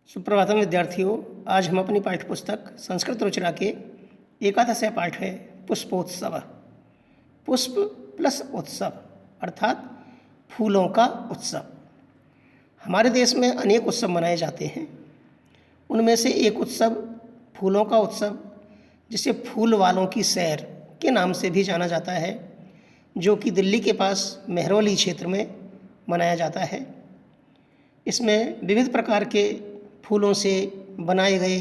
सुप्रभातम विद्यार्थियों। आज हम अपनी पाठ्यपुस्तक संस्कृत रुचिरा के एकादश पाठ है पुष्पोत्सव। पुष्प प्लस उत्सव अर्थात फूलों का उत्सव। हमारे देश में अनेक उत्सव मनाए जाते हैं। उनमें से एक उत्सव फूलों का उत्सव, जिसे फूल वालों की सैर के नाम से भी जाना जाता है, जो कि दिल्ली के पास मेहरौली क्षेत्र में मनाया जाता है। इसमें विविध प्रकार के फूलों से बनाए गए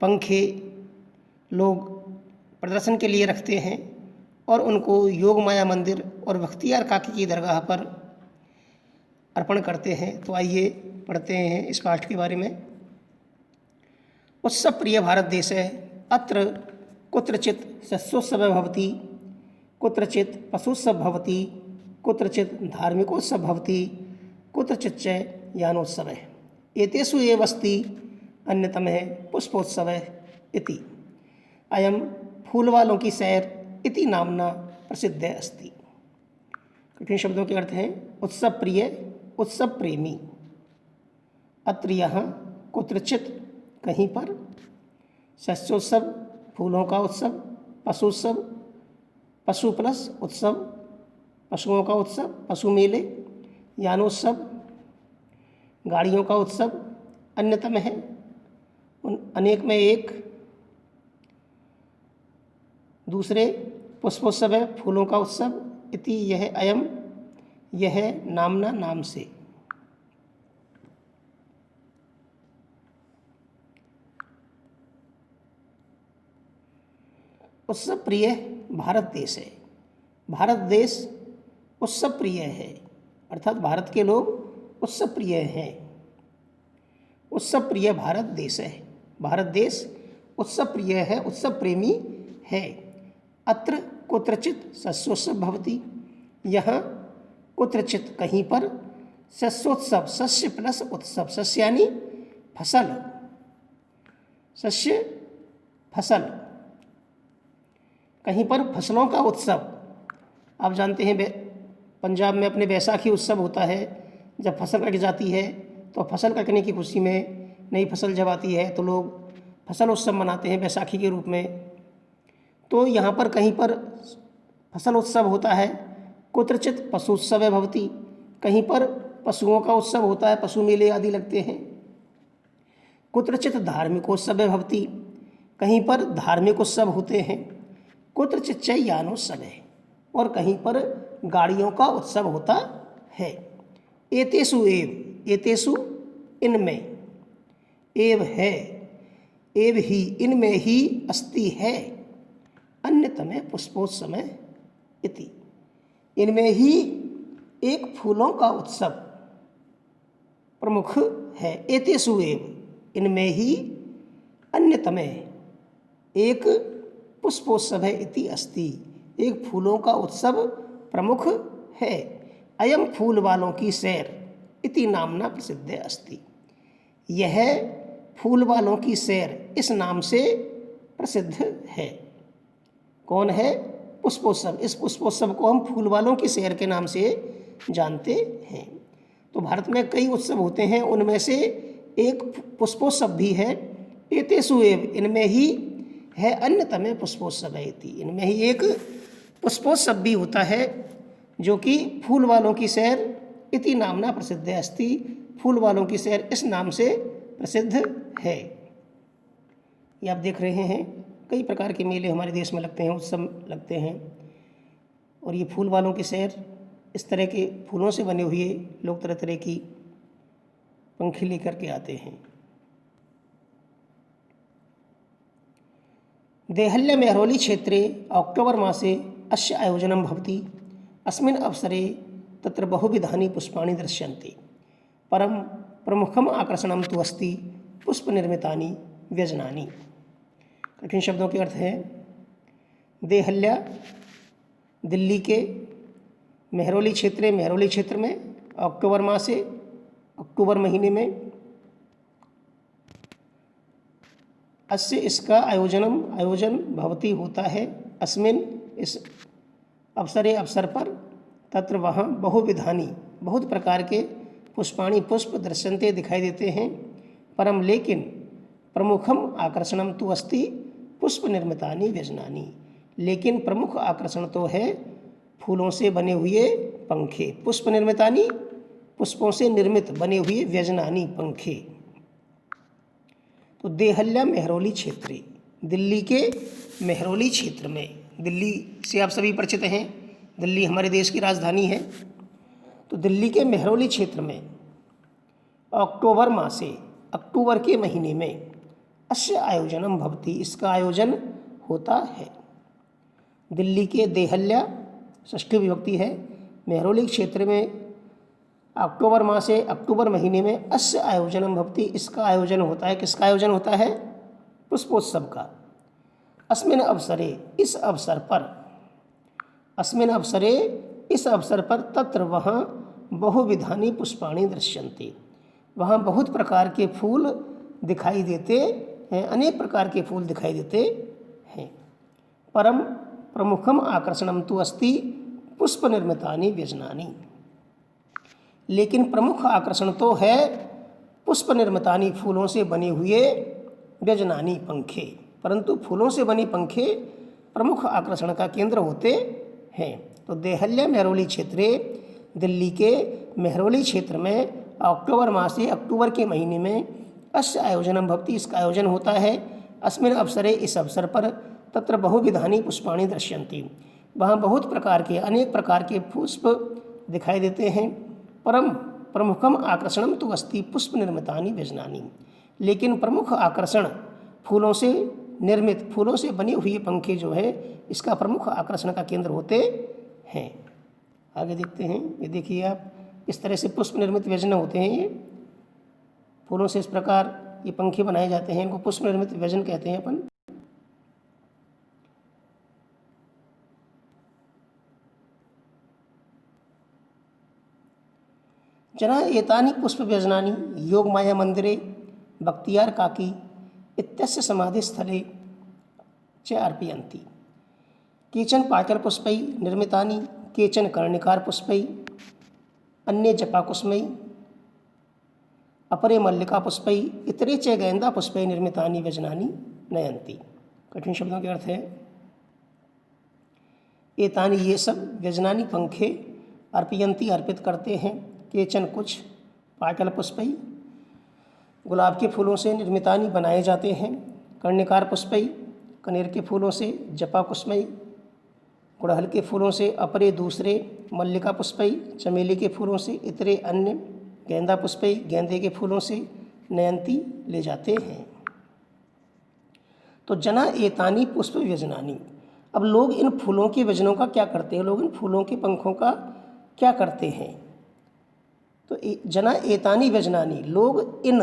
पंखे लोग प्रदर्शन के लिए रखते हैं और उनको योग माया मंदिर और बख्तियार काकी की दरगाह पर अर्पण करते हैं। तो आइए पढ़ते हैं इस पाठ के बारे में। उत्सव प्रिय भारत देश है, अत्र कुत्रचित सस्योत्सव भवति, कुत्रचित पशुत्सव भवति, कुत्रचित धार्मिकोत्सव भवति, कुत्रचित् च यानोत्सव है। एतेषु एव अस्ति अन्यतमः पुष्पोत्सवः इति। अयं फूल वालों की सैर इति नामना प्रसिद्ध अस्ति। कठिन शब्दों के अर्थ हैं उत्सव प्रिय, उत्सव प्रेमी। अत्र यहाँ कुत्रचित कहीं पर, शस्योत्सव फूलों का उत्सव, पशुत्सव पशु प्लस उत्सव पशुओं का उत्सव पशु मेले, यानोत्सव गाड़ियों का उत्सव, अन्यतम है उन अनेक में एक, दूसरे पुष्पोत्सव है फूलों का उत्सव, इति यह अयम यह नामना नाम से। उत्सव प्रिय भारत देश है। भारत देश उत्सव प्रिय है, अर्थात भारत के लोग उत्सव प्रिय हैं। उत्सव प्रिय भारत देश है। भारत देश उत्सव प्रिय है, उत्सव प्रेमी है। अत्र कुत्रचित शस्योत्सव भवति, यहाँ कुत्रचित कहीं पर शस्योत्सव, शस्य प्लस उत्सव, शस्य यानी फसल, शस्य फसल, कहीं पर फसलों का उत्सव। आप जानते हैं पंजाब में अपने बैसाखी उत्सव होता है। जब फसल कट जाती है तो फसल कटने की खुशी में नई फसल जब आती है तो लोग फसल उत्सव मनाते हैं बैसाखी के रूप में। तो यहाँ पर कहीं पर फसल उत्सव होता है। कुत्रचित पशुत्सव भवति, कहीं पर पशुओं का उत्सव होता है, पशु मेले आदि लगते हैं। कुत्रचित धार्मिकोत्सव भवति, कहीं पर धार्मिक उत्सव होते हैं। कुत्रचित् च यानोत्सव है, और कहीं पर गाड़ियों का उत्सव होता है। एतेषु एव, एतेषु इनमें, एव है, एव ही, इनमें ही, अस्ति है, अन्यतमे पुष्पोत्सव इति। इनमें ही एक फूलों का उत्सव प्रमुख है। एतेषु एव, इनमें ही, अन्यतमे एक पुष्पोत्सव इति अस्ति, एक फूलों का उत्सव प्रमुख है। अयम फूल वालों की सैर इति नामना प्रसिद्ध अस्ति, यह फूल वालों की सैर इस नाम से प्रसिद्ध है। कौन है? पुष्पोत्सव। इस पुष्पोत्सव को हम फूल वालों की सैर के नाम से जानते हैं। तो भारत में कई उत्सव होते हैं, उनमें से एक पुष्पोत्सव भी है। एतेषु एव, इनमें ही है, अन्यतमे पुष्पोत्सव इति, इनमें ही एक पुष्पोत्सव भी होता है जो कि फूल वालों की सैर इति नामना प्रसिद्ध अस्ति, फूल वालों की सैर इस नाम से प्रसिद्ध है। ये आप देख रहे हैं कई प्रकार के मेले हमारे देश में लगते हैं, उत्सव लगते हैं, और ये फूल वालों की सैर, इस तरह के फूलों से बने हुए लोग तरह तरह की पंखे लेकर के आते हैं। देहल्या मेहरौली क्षेत्रे अक्टोबर मासे अस्य आयोजनं भवति। अस्मिन् अवसरे तत्र बहुविधानि पुष्पाणि दृश्यन्ते। परं प्रमुखम् आकर्षणं तु अस्ति पुष्पनिर्मितानि व्यजनानि। कठिन शब्दों के अर्थ हैं देहल्या दिल्ली के मेहरौली क्षेत्र में अक्टूबर माह से, अक्टूबर महीने में, अस्य इसका आयोजन भवति होता है, अस्मिन इस अवसरे अवसर पर, तत्र वहाँ बहुविधानि बहुत प्रकार के पुष्पाणि पुष्प दृश्यन्ते दिखाई देते हैं, परम लेकिन प्रमुखम आकर्षणम तो अस्ति पुष्प निर्मितानि व्यजनानि, लेकिन प्रमुख आकर्षण तो है फूलों से बने हुए पंखे। पुष्प निर्मितानि, पुष्पों से निर्मित बने हुए व्यजनानि, पंखे। तो देहल्या मेहरौली क्षेत्रे, दिल्ली के मेहरौली क्षेत्र में, दिल्ली से आप सभी परिचित हैं, दिल्ली हमारे देश की राजधानी है। तो दिल्ली के मेहरौली क्षेत्र में अक्टूबर मासे, अक्टूबर के महीने में अस्य आयोजनम भवति, इसका आयोजन होता है। दिल्ली के देहल्या षष्ठी विभक्ति है, मेहरौली क्षेत्र में अक्टूबर मासे, अक्टूबर महीने में अस्य आयोजनम भवति, इसका आयोजन होता है। किसका आयोजन होता है? पुष्पोत्सव का। अस्मिन् अवसरे, इस अवसर पर, अस्मिन् अवसरे, इस अवसर पर तत्र वहाँ बहुविधानि पुष्पाणि दृश्यन्ते, वहाँ बहुत प्रकार के फूल दिखाई देते हैं, अनेक प्रकार के फूल दिखाई देते हैं। परम प्रमुखम आकर्षणम तु अस्ति पुष्प निर्मितानि व्यजनानि, लेकिन प्रमुख आकर्षण तो है पुष्प निर्मितानि, फूलों से बने हुए व्यजनानि, पंखे। परंतु फूलों से बनी पंखे प्रमुख आकर्षण का केंद्र होते हैं। तो देहल्या मेहरौली क्षेत्रे, दिल्ली के मेहरौली क्षेत्र में अक्टूबर मासे, अक्टूबर के महीने में अस्य आयोजनम भवति, इसका आयोजन होता है। अस्मिन् अवसरे, इस अवसर पर तत्र बहुविधानि पुष्पाणि दृश्यन्ति, वहाँ बहुत प्रकार के, अनेक प्रकार के पुष्प दिखाई देते हैं। परम प्रमुखम आकर्षणम तो अस्ति पुष्प निर्मितानि व्यजनानि, लेकिन प्रमुख आकर्षण फूलों से निर्मित, फूलों से बने हुए पंखे जो है, इसका प्रमुख आकर्षण का केंद्र होते हैं। आगे देखते हैं, ये देखिए आप, इस तरह से पुष्प निर्मित व्यजन होते हैं। ये फूलों से इस प्रकार ये पंखे बनाए जाते हैं, इनको पुष्प निर्मित व्यजन कहते हैं अपन। जना एतानि पुष्प व्यजनानि योगमाया मंदिरे बख्तियार काकी इत्यस्य समाधिस्थले च अर्पयन्ति। केचन पाटलपुष्पै निर्मितानि, केचन कर्णिकार पुष्पै, अन्ये जपाकुसुमै, अपरे मल्लिका पुष्पै, इतरे च गेंदा पुष्पै निर्मितानि व्यजनानि नयन्ति। कठिन शब्दों के अर्थ है, एतानि, ये सब, व्यजनानि, पंखे, अर्पयन्ति, अर्पित करते हैं, केचन, कुछ, पाटल पुष्पई, गुलाब के फूलों से, निर्मितानि, बनाए जाते हैं, कर्णिकार पुष्पई, कनेर के फूलों से, जपा कुसुमई, गुड़हल के फूलों से, अपरे, दूसरे, मल्लिका पुष्पई, चमेली के फूलों से, इतरे, अन्य, गेंदा पुष्पई, गेंदे के फूलों से, नयंती, ले जाते हैं। तो जना एतानी पुष्प व्यजनानी, अब लोग इन फूलों के व्यजनों का क्या करते हैं, लोग इन फूलों के पंखों का क्या करते हैं? तो जना एतानी व्यजनानी, लोग इन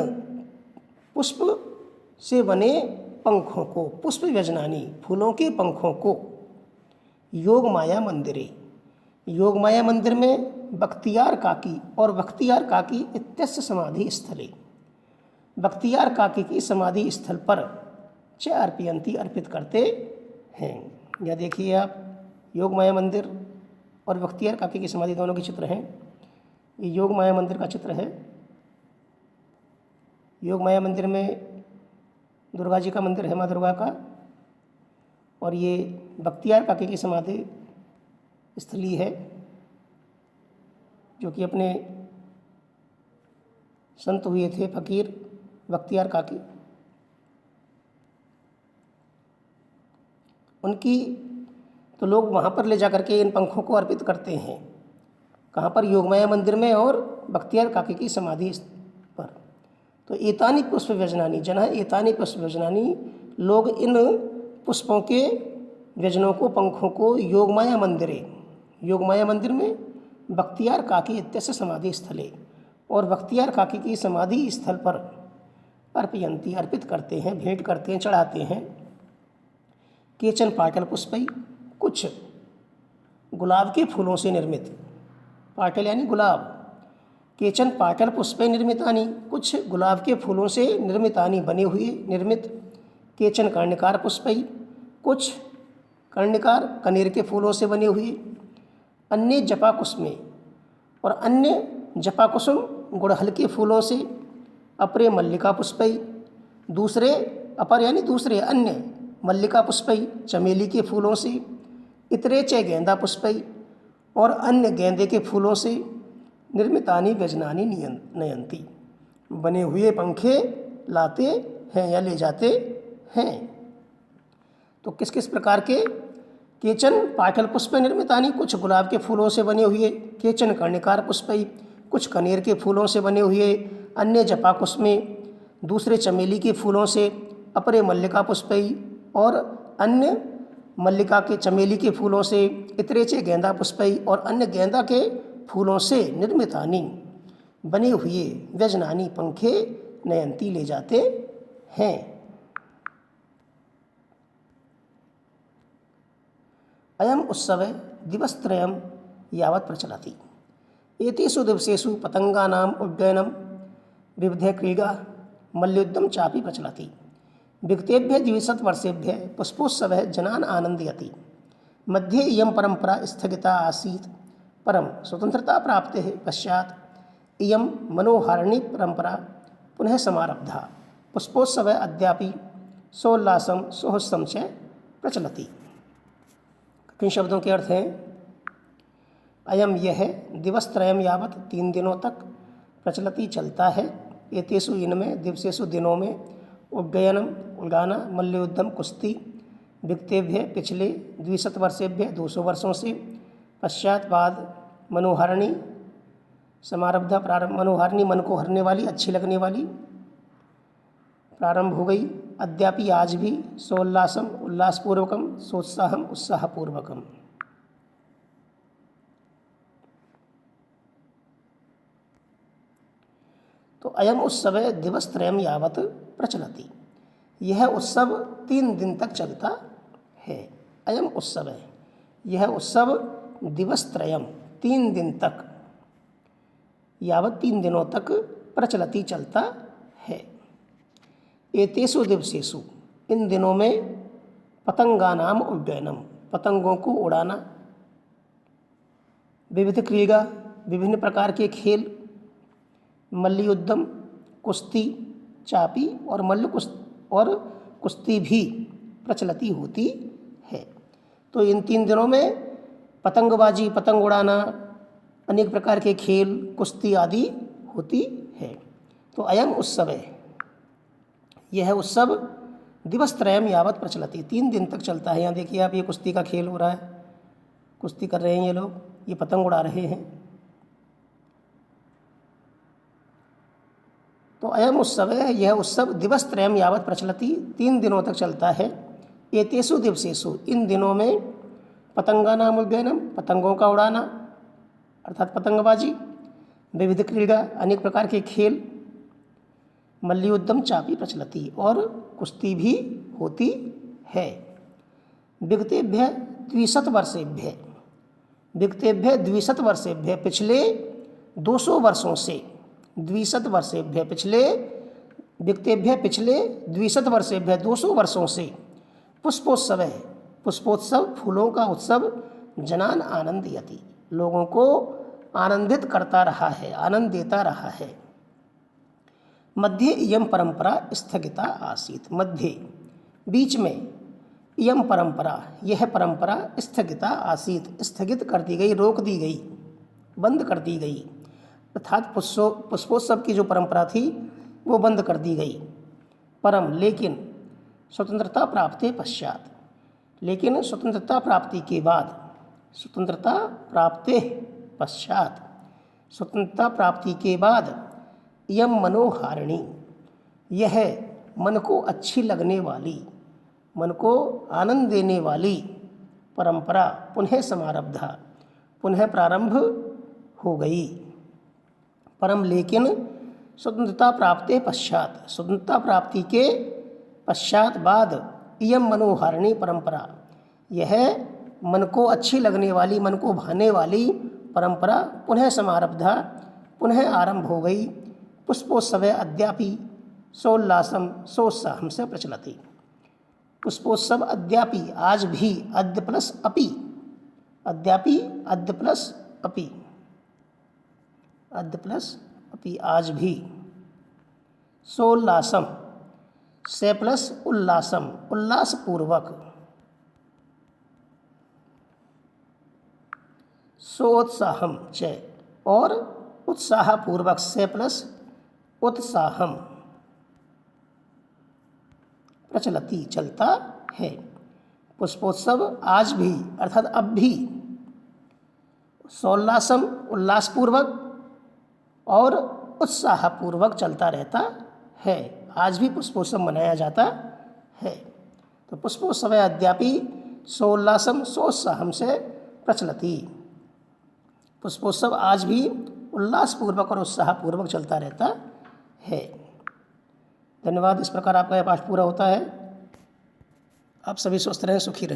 पुष्प से बने पंखों को, पुष्प व्यजनानी, फूलों के पंखों को, योग माया मंदिरे, योग माया मंदिर में बख्तियार काकी और बख्तियार काकी इत्यस्य समाधि स्थले, बख्तियार काकी की समाधि स्थल पर च अर्पयंती, अर्पित करते हैं। यह देखिए आप, योग माया मंदिर और बख्तियार काकी की समाधि दोनों के चित्र हैं। ये योग माया मंदिर का चित्र है। योग माया मंदिर में दुर्गा जी का मंदिर है, माँ दुर्गा का, और ये बख्तियार काकी की समाधि स्थली है, जो कि अपने संत हुए थे फकीर बख्तियार काकी, उनकी, तो लोग वहाँ पर ले जा करके इन पंखों को अर्पित करते हैं। कहाँ पर? योगमाया मंदिर में और बख्तियार काकी की समाधि पर। तो एतानी पुष्प व्यजनानी, जना एतानी पुष्प व्यजनानी, लोग इन पुष्पों के व्यजनों को, पंखों को योगमाया मंदिरे, योगमाया मंदिर में बख्तियार काकी इत्यस्य समाधि स्थले, और बख्तियार काकी की समाधि स्थल पर अर्पयंती, अर्पित करते हैं, भेंट करते हैं, चढ़ाते हैं। केचन पाटल पुष्पई, कुछ गुलाब के फूलों से निर्मित, पाटल यानी गुलाब, केचन पाटल पुष्पे निर्मितानि, कुछ गुलाब के फूलों से निर्मितानि, बने हुए, निर्मित, केचन कर्णिकार पुष्पई, कुछ कर्णिकार, कनेर के फूलों से बने हुए, अन्य जपा कुसुमे, और अन्य जपा कुसुम, गुड़हल के फूलों से, अपरे मल्लिका पुष्पै, दूसरे अपर यानी दूसरे अन्य मल्लिका पुष्पै चमेली के फूलों से, इतरे च गेंदा पुष्पै और अन्य गेंदे के फूलों से, निर्मितानि व्यजनानि नयंती बने हुए पंखे लाते हैं या ले जाते हैं। तो किस किस प्रकार के? केचन पाटल पुष्प निर्मितानि, कुछ गुलाब के फूलों से बने हुए, केचन कर्णिकार पुष्पै, कुछ कनेर के फूलों से बने हुए, अन्य जपा कुसुमे, दूसरे चमेली के फूलों से, अपरे मल्लिका पुष्पै और अन्य मल्लिका के चमेली के फूलों से, इतरे चे गेंदा पुष्पै और अन्य गेंदा के फूलों से, निर्मितानि बने हुए, व्यजनानि पंखे नयंती ले जाते हैं। अयम उत्सव दिवसत्रयं यावत् प्रचलति। एतेषु दिवसेषु पतंगानाम् उड्डयनं, विविधक्रीडा, मल्लयुद्धं चापि प्रचलति। विगतेभ्यः द्विशतवर्षेभ्यः पुष्पोत्सवः जनान् आनन्दयति। मध्ये इयं परंपरा स्थगिता आसीत्, परं स्वतन्त्रताप्राप्तेः पश्चात् इयं मनोहारिणी परंपरा पुनः समारब्धा। पुष्पोत्सवः अद्यापि सोल्लासं सोहस्सं च प्रचलति। किन शब्दों के अर्थ हैं? अयम यह दिवसत्रयम यावत 3 दिनों तक प्रचलति चलता है। एतेषु इनमें दिवसेषु दिनों में उड्डयनम उड़ाना, मल्लयुद्धम कुश्ती, विगतेभ्य पिछले, 200 वर्षेभ्य 200 वर्षों से, पश्चात बाद, मनोहारिणी समारब्धा प्रारंभ, मनोहारिणी मन को हरने वाली, अच्छी लगने वाली प्रारंभ हो गई। अद्यापि आज भी, सोल्लासम उल्लासपूर्वकम, सोत्साहम उत्साहपूर्वकम। तो अयम उत्सव दिवसत्रयम यावत प्रचलति। यह उत्सव 3 दिन तक चलता है। अयम उत्सव है, यह उत्सव दिवसत्रयम 3 दिन तक, यावत 3 दिनों तक प्रचलति चलता है। एतेषु दिवसेषु इन दिनों में, पतंगानाम उड्डयनम पतंगों को उड़ाना, विविध क्रीड़ा विभिन्न प्रकार के खेल, मल्लयुद्धम कुश्ती, चापी और कुश्ती भी प्रचलती होती है। तो इन 3 दिनों में पतंगबाजी, पतंग उड़ाना, अनेक प्रकार के खेल, कुश्ती आदि होती है। तो अयम उत्सव है, यह उत्सव दिवसत्रयम यावत प्रचलति 3 दिन तक चलता है। यहाँ देखिए आप, ये कुश्ती का खेल हो रहा है, कुश्ती कर रहे हैं ये लोग, ये पतंग उड़ा रहे हैं। तो अयम उत्सव है, यह उत्सव दिवसत्रयम यावत प्रचलति 3 दिनों तक चलता है। एतेषु दिवसेषु इन दिनों में, पतंगानाम उड्डयनम पतंगों का उड़ाना अर्थात पतंगबाजी, विविध क्रीड़ा अनेक प्रकार के खेल, मल्लयुद्धम चापी प्रचलति और कुश्ती भी होती है। विगतेभ्य 200 वर्षेभ्य, विगतेभ्य 200 वर्षेभ्य पिछले 200 वर्षों से, 200 वर्षेभ्य पिछले, विगतेभ्य पिछले 200 वर्षेभ्य 200 वर्षों से, पुष्पोत्सव है, पुष्पोत्सव फूलों का उत्सव, जनान आनंदयति लोगों को आनंदित करता रहा है, आनंद देता रहा है। मध्य इयम परंपरा स्थगिता आसीत, मध्य बीच में, इयम परंपरा यह परंपरा स्थगिता आसीत स्थगित कर दी गई, रोक दी गई, बंद कर दी गई। अर्थात पुष्पोत्सव की जो परंपरा थी वो बंद कर दी गई। परम लेकिन स्वतंत्रता प्राप्ति पश्चात, लेकिन स्वतंत्रता प्राप्ति के बाद, स्वतंत्रता प्राप्ति पश्चात, स्वतंत्रता प्राप्ति के बाद, यम मनोहारिणी यह मन को अच्छी लगने वाली, मन को आनंद देने वाली परंपरा पुनः समारब्धा पुनः प्रारंभ हो गई। परम लेकिन स्वतंत्रता प्राप्ति पश्चात, स्वतंत्रता प्राप्ति के पश्चात बाद, इयम मनोहारिणी परंपरा यह मन को अच्छी लगने वाली, मन को भाने वाली परंपरा पुनः समारब्धा पुनः आरंभ हो गई। पुष्पोत्सव अद्यापि सोल्लासम सोत्साहम से प्रचलति। पुष्पोत्सव अद्यापि आज भी, अद्य प्लस अपि, अद्यापि अद्य प्लस अपि, अद्य प्लस अपि आज भी सोल्लासम से प्लस उल्लासम उल्लासपूर्वक। सोत्साहम च और उत्साहपूर्वक से प्लस उत्साहम प्रचलति चलता है। पुष्पोत्सव आज भी अर्थात अब भी सोल्लासम उल्लासपूर्वक और उत्साहपूर्वक चलता रहता है। आज भी पुष्पोत्सव मनाया जाता है। तो पुष्पोत्सव अद्यापि सोल्लासम सोत्साहम से प्रचलति। पुष्पोत्सव आज भी उल्लासपूर्वक और उत्साहपूर्वक चलता रहता है। धन्यवाद। इस प्रकार आपका यह पाठ पूरा होता है। आप सभी स्वस्थ रहें, सुखी रहें।